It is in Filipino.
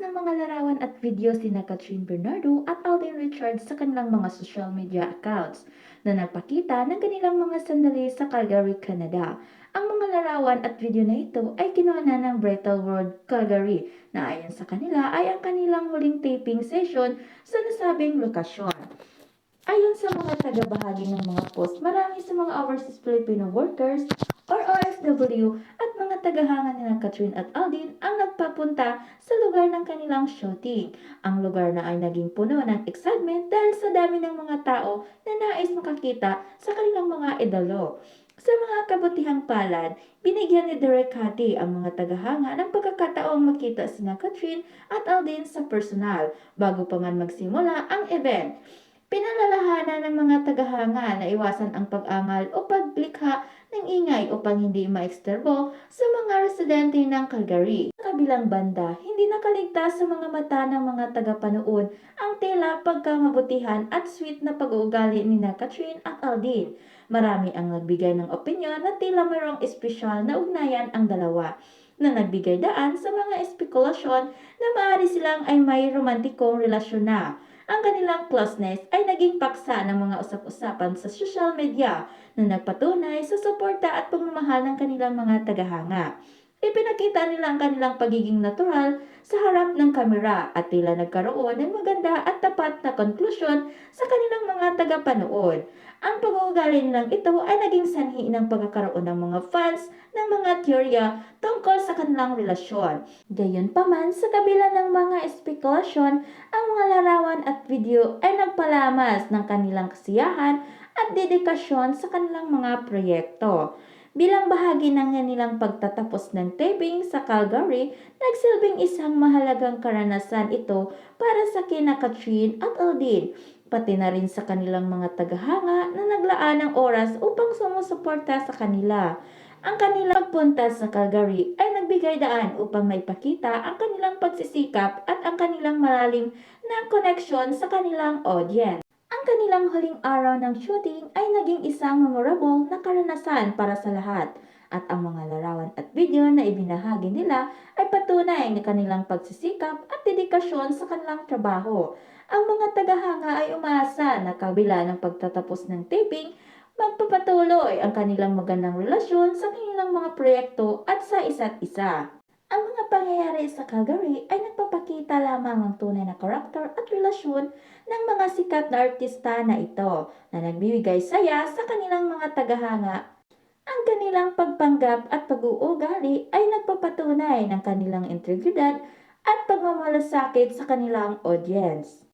ng mga larawan at video sina Catherine Bernardo at Alden Richards sa kanilang mga social media accounts na nagpakita ng kanilang mga sandali sa Calgary, Canada. Ang mga larawan at video na ito ay kinuha na ng Brettle World Calgary na ayon sa kanila ay ang kanilang huling taping session sa nasabing lokasyon. Ayon sa mga tagabahagi ng mga post, marami sa mga overseas Filipino workers or OFW at mga tagahanga nila Catherine at Aldin ang nagpapunta sa lugar ng kanilang shooting. Ang lugar na ay naging puno ng excitement dahil sa dami ng mga tao na nais makakita sa kanilang mga idolo. Sa mga kabutihang palad, binigyan ni Derek Hattie ang mga tagahanga ng pagkakataong makita sina Catherine at Aldin sa personal bago pa man magsimula ang event. Pinalalahanan ng mga tagahanga na iwasan ang pag-angal o paglikha ng ingay upang hindi maeksterbo sa mga residente ng Calgary. Sa kabilang banda, hindi nakaligtas sa mga mata ng mga tagapanood ang tela pagkamabutihan at sweet na pag-uugali ni Catherine at Aldin. Marami ang nagbigay ng opinyon na tila mayroong espesyal na ugnayan ang dalawa na nagbigay daan sa mga espekulasyon na maaari silang ay may romantikong relasyon na. Ang kanilang closeness ay naging paksa ng mga usap-usapan sa social media na nagpatunay sa suporta at pagmamahal ng kanilang mga tagahanga. Ipinakita nila ang kanilang pagiging natural sa harap ng kamera at tila nagkaroon ng maganda at tapat na konklusyon sa kanilang mga tagapanood. Ang pag-uugali nilang ito ay naging sanhi ng pagkakaroon ng mga fans ng mga teorya tungkol sa kanilang relasyon. Gayunpaman, sa kabila ng mga espekulasyon, ang mga larawan at video ay nagpalamas ng kanilang kasiyahan at dedikasyon sa kanilang mga proyekto. Bilang bahagi ng kanilang pagtatapos ng taping sa Calgary, nagsilbing isang mahalagang karanasan ito para sa kina Catherine at Aldin, pati na rin sa kanilang mga tagahanga na naglaan ng oras upang sumusuporta sa kanila. Ang kanilang pagpunta sa Calgary ay nagbigay daan upang maipakita ang kanilang pagsisikap at ang kanilang malalim na koneksyon sa kanilang audience. Ang kanilang huling araw ng shooting ay naging isang memorable na karanasan para sa lahat at ang mga larawan at video na ibinahagi nila ay patunay ng kanilang pagsisikap at dedikasyon sa kanilang trabaho. Ang mga tagahanga ay umaasa na kabila ng pagtatapos ng taping, magpapatuloy ang kanilang magandang relasyon sa kanilang mga proyekto at sa isa't isa. Ang mga pangyayari sa Calgary ay nagpapakita lamang ng tunay na karakter at relasyon ng mga sikat na artista na ito na nagbibigay saya sa kanilang mga tagahanga. Ang kanilang pagpanggap at pag-uugali ay nagpapatunay ng kanilang integridad at pagmamalasakit sa kanilang audience.